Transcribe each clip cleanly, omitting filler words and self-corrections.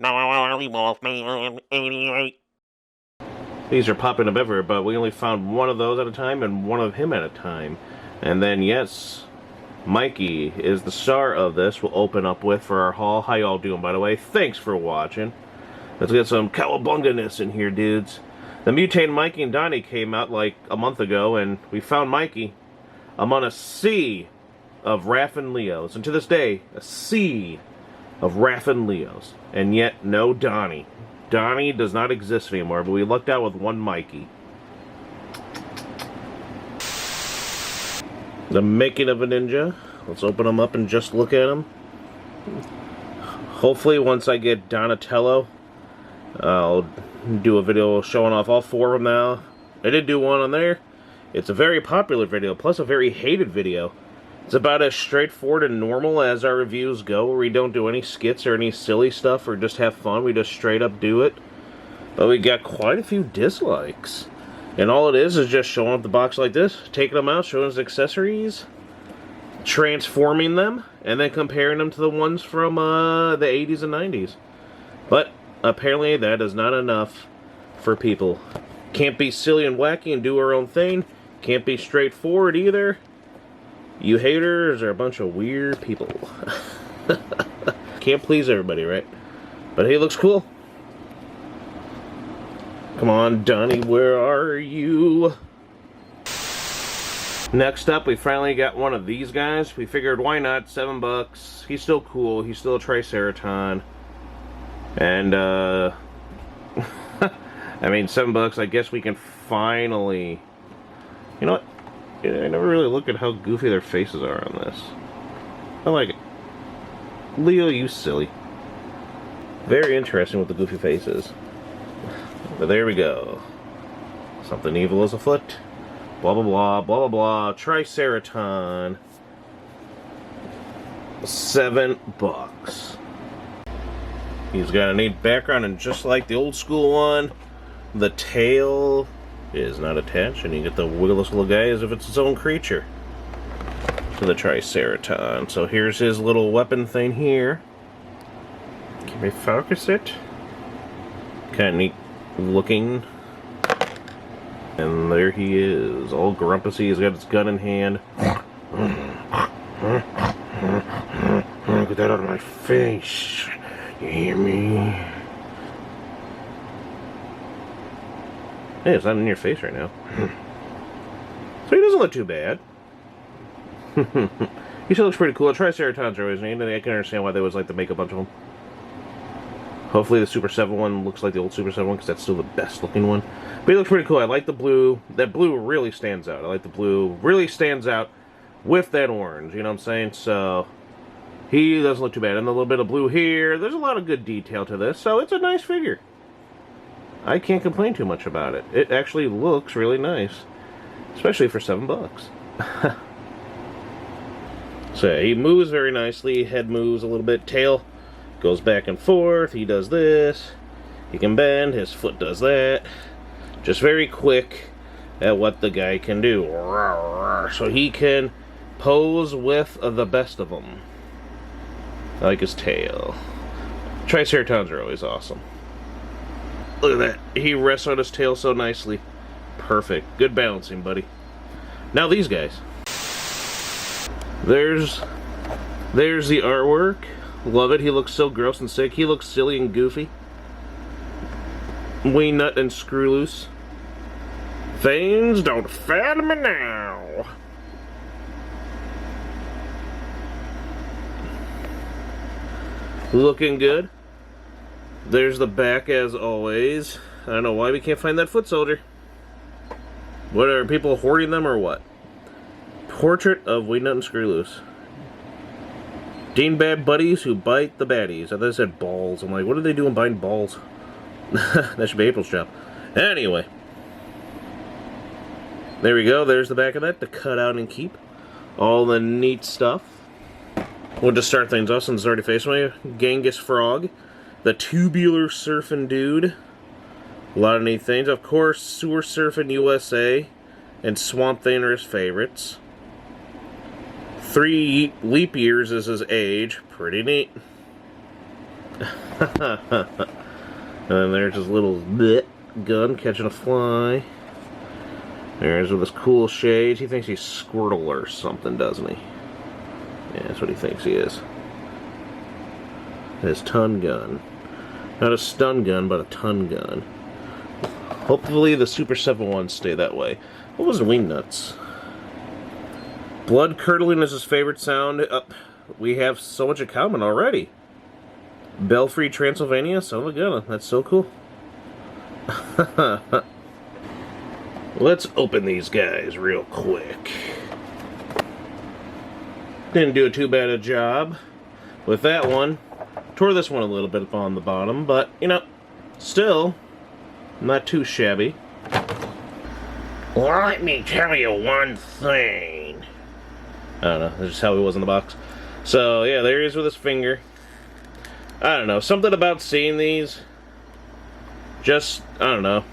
Wolfman 88. These are popping up everywhere, but we only found one of those at a time and one of him at a time. And then, yes, Mikey is the star of this. We'll open up with for our haul. How y'all doing, by the way? Thanks for watching. Let's get some cowabunga-ness in here, dudes. The Mutant Mikey and Donnie came out like a month ago, and we found Mikey among a sea of Raffin Leos. And to this day, a sea of Raffin Leos. And yet, no Donnie. Donnie does not exist anymore, but we lucked out with one Mikey. The making of a ninja. Let's open them up and just look at them. Hopefully, once I get Donatello, I'll do a video showing off all four of them now. I did do one on there. It's a very popular video, plus a very hated video. It's about as straightforward and normal as our reviews go, where we don't do any skits or any silly stuff or just have fun. We just straight up do it. But we got quite a few dislikes. And all it is just showing up the box like this, taking them out, showing us accessories, transforming them, and then comparing them to the ones from the 80s and 90s. But apparently that is not enough for people. Can't be silly and wacky and do our own thing. Can't be straightforward either. You haters are a bunch of weird people. Can't please everybody, right? But hey, looks cool. Come on, Donnie, where are you? Next up, we finally got one of these guys. We figured, why not? $7. He's still cool. He's still a Triceraton. And, I mean, $7. I guess we can finally... You know what? I never really look at how goofy their faces are on this. I like it. Leo, you silly. Very interesting with the goofy faces. But there we go. Something evil is afoot. Blah, blah, blah, blah, blah, blah. Triceraton. $7. He's got a neat background, and just like the old school one, the tail is not attached, and you get the wiggleless little guy as if it's its own creature to the Triceraton. So here's his little weapon thing here. Can we focus it? Kind of neat looking. And there he is, all grumpusy. He's got his gun in hand. Get that out of my face. You hear me? Hey, it's not in your face right now. So he doesn't look too bad. He still looks pretty cool. Triceratons are always neat. I can understand why they always like to make a bunch of them. Hopefully the Super 7 one looks like the old Super 7 one, because that's still the best looking one. But he looks pretty cool. I like the blue. That blue really stands out. I like the blue. Really stands out with that orange. You know what I'm saying? So he doesn't look too bad. And a little bit of blue here. There's a lot of good detail to this. So it's a nice figure. I can't complain too much about it. It actually looks really nice. Especially for $7. So he moves very nicely. Head moves a little bit. Tail goes back and forth. He does this. He can bend. His foot does that. Just very quick at what the guy can do. So he can pose with the best of them. I like his tail. Triceratons are always awesome. Look at that. He rests on his tail so nicely. Perfect. Good balancing, buddy. Now these guys. There's the artwork. Love it. He looks so gross and sick. He looks silly and goofy. Wee nut and screw loose. Things don't fathom me now. Looking good. There's the back as always. I don't know why we can't find that foot soldier. What, are people hoarding them or what? Portrait of Wee Nut and Screw Loose. Dean bad buddies who bite the baddies. I thought they said balls. I'm like, what are they doing biting balls? That should be April's job. Anyway. There we go. There's the back of that to cut out and keep. All the neat stuff. We'll just start things off since it's already facing me. Genghis Frog. The tubular surfing dude. A lot of neat things. Of course, Sewer Surfing USA and Swamp Thing are his favorites. 3 leap years is his age. Pretty neat. And there's his little gun catching a fly. There's with his cool shades. He thinks he's Squirtle or something, doesn't he? Yeah, that's what he thinks he is. His ton gun. Not a stun gun, but a ton gun. Hopefully the Super 7 ones stay that way. What was the wing nuts? Blood curdling is his favorite sound. We have so much in common already. Belfry, Transylvania, son of a gun. That's so cool. Let's open these guys real quick. Didn't do too bad a job with that one. Tore this one a little bit on the bottom, but, you know, still not too shabby. Let me tell you one thing. I don't know, that's just how he was in the box. So, yeah, there he is with his finger. I don't know, something about seeing these, just, I don't know.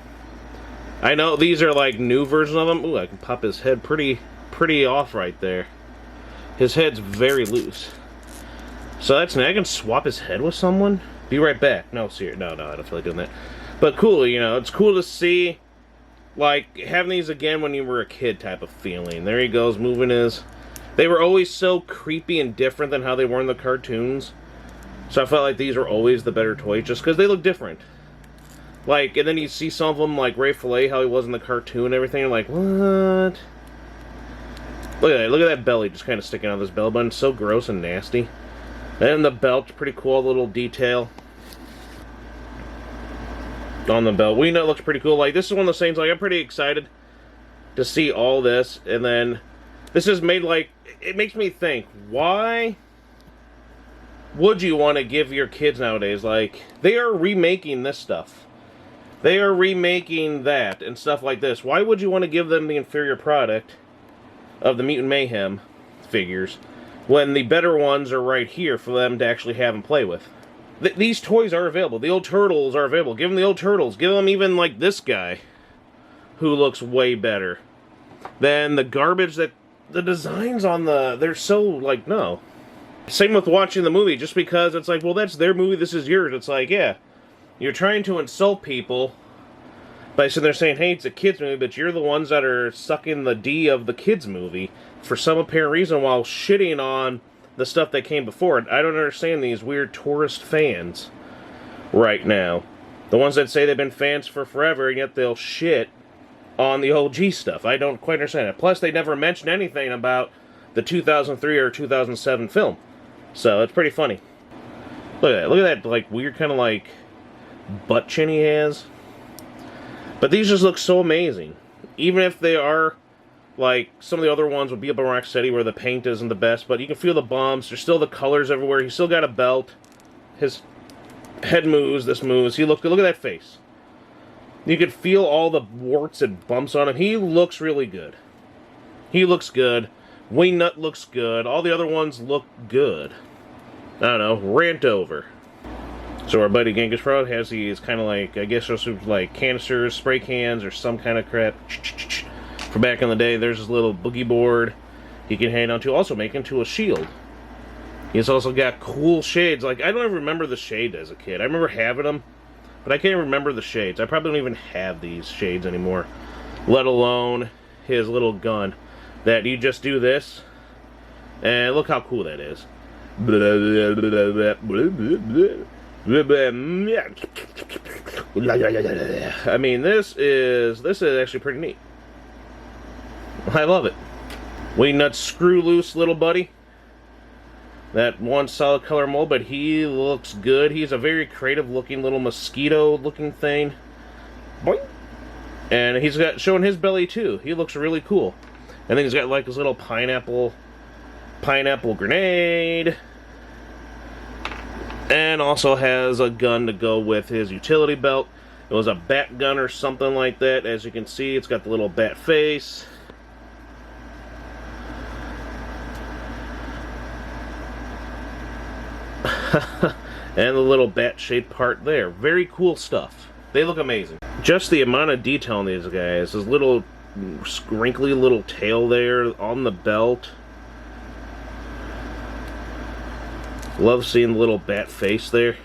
I know these are like new versions of them. Ooh, I can pop his head pretty off right there. His head's very loose. So that's neat. I can swap his head with someone. Be right back. No, seriously, no, I don't feel like doing that. But cool, you know, it's cool to see, like, having these again when you were a kid type of feeling. There he goes, moving his... They were always so creepy and different than how they were in the cartoons. So I felt like these were always the better toys, just because they look different. Like, and then you see some of them, like Ray Fillet, how he was in the cartoon and everything, you're like, what? Look at that belly just kind of sticking out of this belly button. So gross and nasty. And the belt's pretty cool, little detail on the belt. We know it looks pretty cool. Like, this is one of those things, like, I'm pretty excited to see all this. And then, this is made, like, it makes me think, why would you want to give your kids nowadays, like, they are remaking this stuff. They are remaking that and stuff like this. Why would you want to give them the inferior product of the Mutant Mayhem figures when the better ones are right here for them to actually have and play with? These toys are available. The old Turtles are available. Give them the old Turtles. Give them even like this guy who looks way better than the garbage that the designs on they're so like, no. Same with watching the movie, just because it's like, well, that's their movie, this is yours. It's like, yeah, you're trying to insult people by sitting there saying, hey, it's a kid's movie, but you're the ones that are sucking the D of the kid's movie for some apparent reason while shitting on the stuff that came before it. I don't understand these weird tourist fans right now. The ones that say they've been fans for forever, and yet they'll shit on the OG stuff. I don't quite understand it. Plus, they never mentioned anything about the 2003 or 2007 film. So, it's pretty funny. Look at that. Look at that, like, weird kind of, like, butt chin he has. But these just look so amazing. Even if they are, like, some of the other ones would be up in Rocksteady where the paint isn't the best, but you can feel the bumps. There's still the colors everywhere. He's still got a belt. His head moves. This moves. He look at that face. You could feel all the warts and bumps on him. He looks really good. He looks good. Wingnut looks good. All the other ones look good. I don't know. Rant over. So our buddy Genghis Frog has these kind of like, I guess those are like canisters, spray cans, or some kind of crap. From back in the day, there's this little boogie board he can hang onto. Also make into a shield. He's also got cool shades. Like, I don't even remember the shade as a kid. I remember having them, but I can't remember the shades. I probably don't even have these shades anymore. Let alone his little gun. That you just do this, and look how cool that is. I mean, this is actually pretty neat. I love it. Wingnut screw loose little buddy. That one solid color mold, but he looks good. He's a very creative looking little mosquito looking thing. Boing. And he's got showing his belly too. He looks really cool. And then he's got like his little pineapple grenade. And also has a gun to go with his utility belt. It was a bat gun or something like that. As you can see, it's got the little bat face. And the little bat-shaped part there. Very cool stuff. They look amazing. Just the amount of detail on these guys. This little wrinkly little tail there on the belt. Love seeing the little bat face there.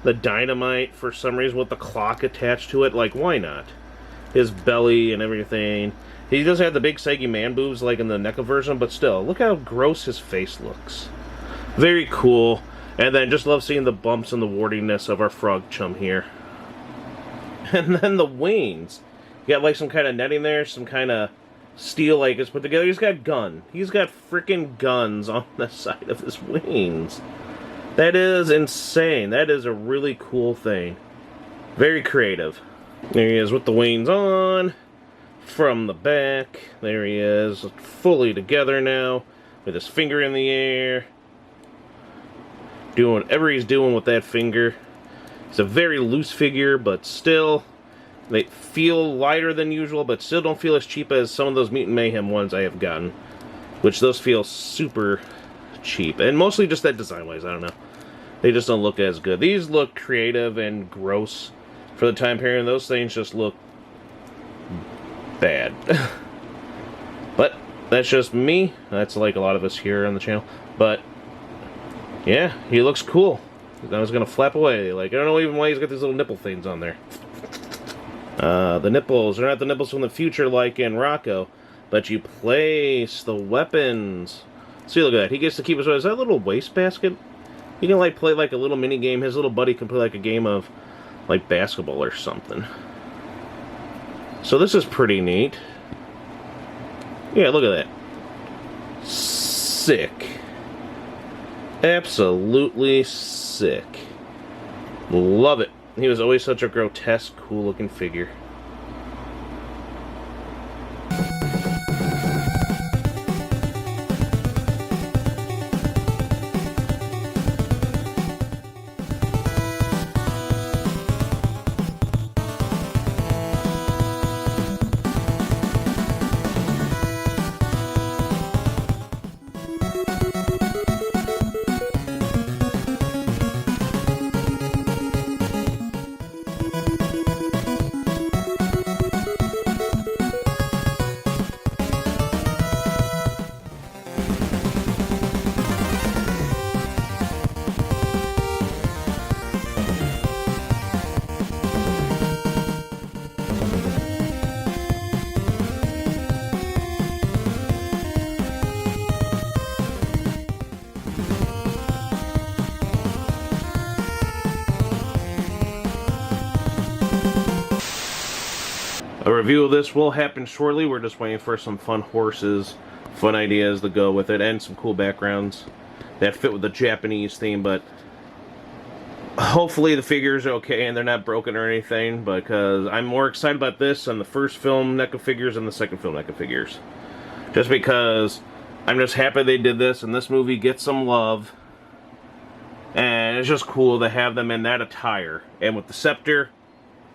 the dynamite for some reason with the clock attached to it. Like, why not? His belly and everything. He doesn't have the big saggy man boobs like in the NECA version, but still, look how gross his face looks. Very cool. And then just love seeing the bumps and the wardiness of our frog chum here. And then the wings. You got like some kind of netting there, some kind of steel like it's put together. He's got gun. He's got freaking guns on the side of his wings. That is insane. That is a really cool thing. Very creative. There he is with the wings on. From the back. There he is. Fully together now. With his finger in the air. Doing whatever he's doing with that finger. It's a very loose figure, but still, they feel lighter than usual, but still don't feel as cheap as some of those Mutant Mayhem ones I have gotten. Which those feel super cheap. And mostly just that design-wise, I don't know. They just don't look as good. These look creative and gross for the time period. Those things just look bad. But that's just me. That's like a lot of us here on the channel. But yeah, he looks cool. I was gonna flap away. Like, I don't know even why he's got these little nipple things on there. The nipples are not the nipples from the future like in Rocco, but you place the weapons. See, look at that. He gets to keep his. Is that a little wastebasket? He can like play like a little mini game. His little buddy can play like a game of like basketball or something. So this is pretty neat. Yeah, look at that. Sick. Absolutely sick. Love it. He was always such a grotesque, cool-looking figure. A review of this will happen shortly. We're just waiting for some fun horses, fun ideas to go with it, and some cool backgrounds that fit with the Japanese theme, but hopefully the figures are okay and they're not broken or anything, because I'm more excited about this than the first film NECA figures and the second film NECA figures. Just because I'm just happy they did this and this movie gets some love, and it's just cool to have them in that attire. And with the scepter,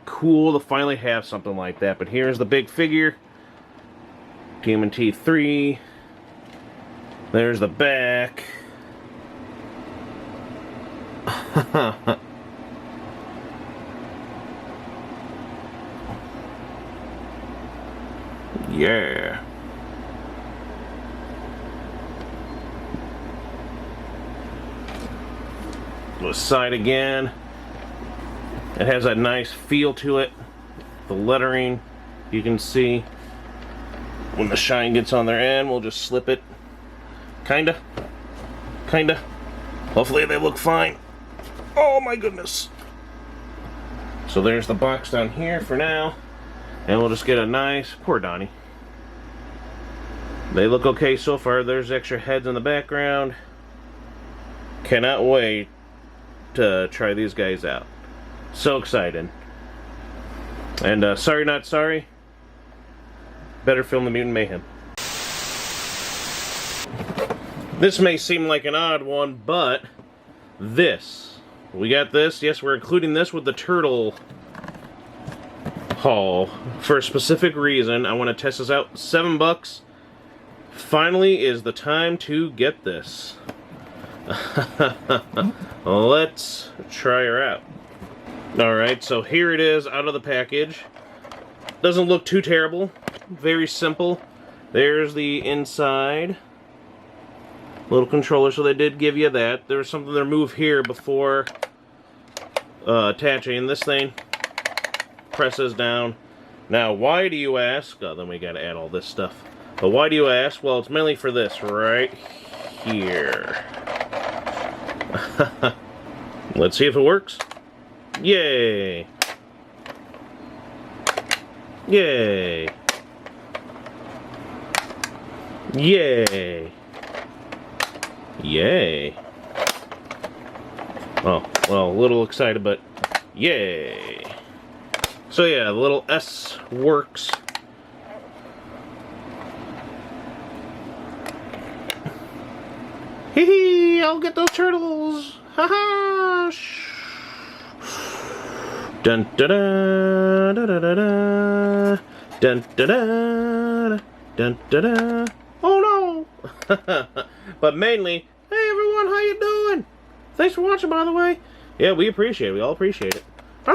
cool to finally have something like that. But here's the big figure. TMNT 3. There's the back. Yeah. The side again. It has a nice feel to it. The lettering, you can see when the shine gets on their end. We'll just slip it. Kinda. Hopefully they look fine. Oh my goodness. So there's the box down here for now. And we'll just get a nice, poor Donnie. They look okay so far. There's extra heads in the background. Cannot wait to try these guys out. So excited. And sorry not sorry. Better film than Mutant Mayhem. This may seem like an odd one, but this. We got this. Yes, we're including this with the turtle haul for a specific reason. I want to test this out. $7. Finally is the time to get this. Let's try her out. Alright, so here it is out of the package. Doesn't look too terrible. Very simple. There's the inside. Little controller, so they did give you that. There was something to remove here before attaching this thing. Presses down. Now, why do you ask? Oh, then we gotta add all this stuff. But why do you ask? Well, it's mainly for this right here. Let's see if it works. Yay! Yay! Yay! Yay! Oh, well, a little excited, but yay! So yeah, the little S works. Hee hee! I'll get those turtles! Ha ha! Dun da da da da da da. Dun da da dun da da. Oh no! But mainly, hey everyone, how you doing? Thanks for watching, by the way. Yeah, we appreciate it. We all appreciate it. So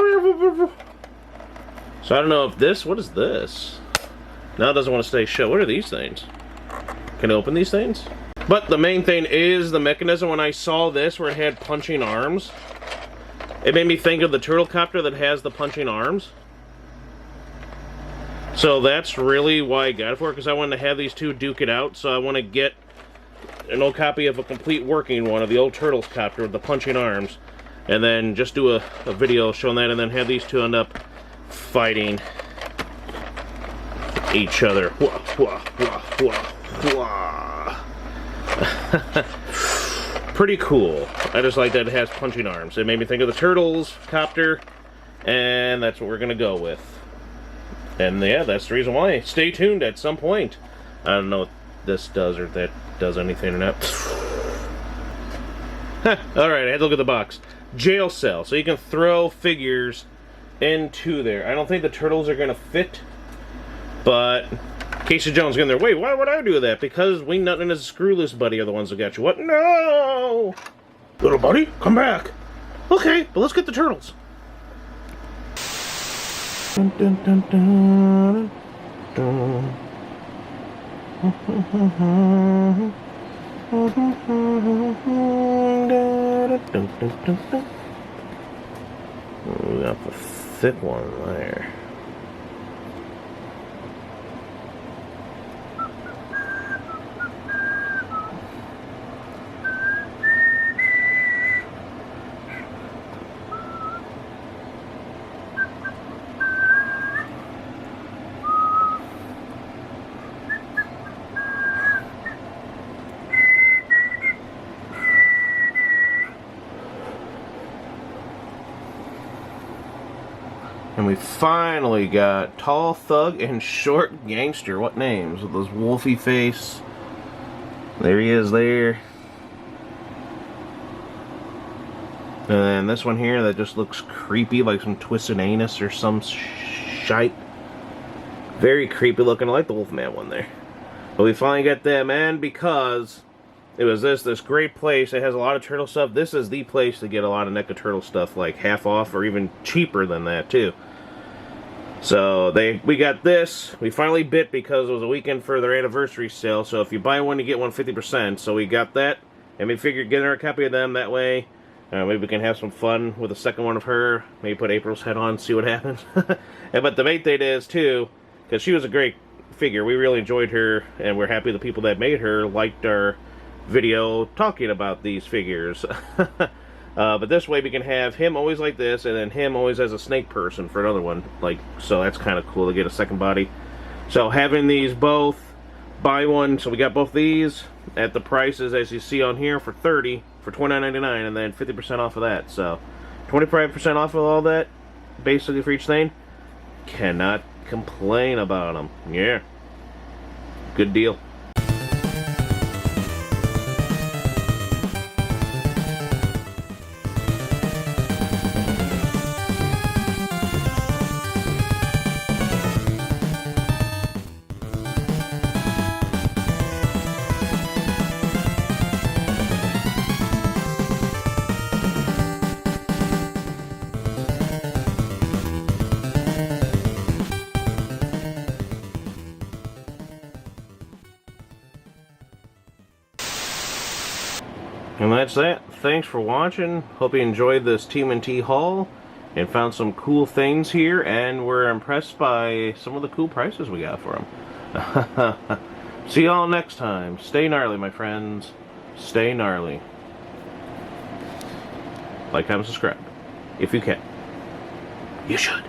I don't know if this. What is this? Now it doesn't want to stay shut. What are these things? Can I open these things? But the main thing is the mechanism. When I saw this, where it had punching arms, it made me think of the turtle copter that has the punching arms. So that's really why I got it for, because I wanted to have these two duke it out. So I want to get an old copy of a complete working one of the old Turtles copter with the punching arms, and then just do a video showing that, and then have these two end up fighting each other. Wah, wah, wah, wah, wah. Pretty cool. I just like that it has punching arms. It made me think of the Turtles copter, and that's what we're gonna go with. And yeah, that's the reason why. Stay tuned at some point. I don't know what this does or that does anything or not. Alright, I had to look at the box. Jail cell. So you can throw figures into there. I don't think the turtles are gonna fit, but Casey Jones getting there. Wait, why would I do that? Because Wing Nut and his Screw Loose buddy are the ones that got you. What? No! Little buddy, come back. Okay, but let's get the turtles. Dun, dun, dun, dun, dun. We got the thick one there. And we finally got Tall Thug and Short Gangster. What names? With those wolfy face. There he is there. And this one here that just looks creepy, like some twisted anus or some shite. Very creepy looking. I like the Wolfman one there. But we finally got them, and because it was this great place, it has a lot of turtle stuff. This is the place to get a lot of NECA turtle stuff, like half off or even cheaper than that too. So we got this. We finally bit because it was a weekend for their anniversary sale. So if you buy one, you get one 50%. So we got that, and we figured getting her a copy of them that way. Maybe we can have some fun with a second one of her. Maybe put April's head on, see what happens. But the main thing is too, because she was a great figure. We really enjoyed her, and we're happy the people that made her liked our video talking about these figures. But this way we can have him always like this, and then him always as a snake person for another one. Like, so that's kind of cool to get a second body. So having these both, buy one. So we got both these at the prices as you see on here for $30 for $29.99, and then 50% off of that. So 25% off of all that, basically for each thing. Cannot complain about them. Yeah, good deal. And that's that. Thanks for watching. Hope you enjoyed this TMNT haul. and found some cool things here, and we're impressed by some of the cool prices we got for them. See y'all next time. Stay gnarly, my friends. Stay gnarly. Like, comment, subscribe. If you can. You should.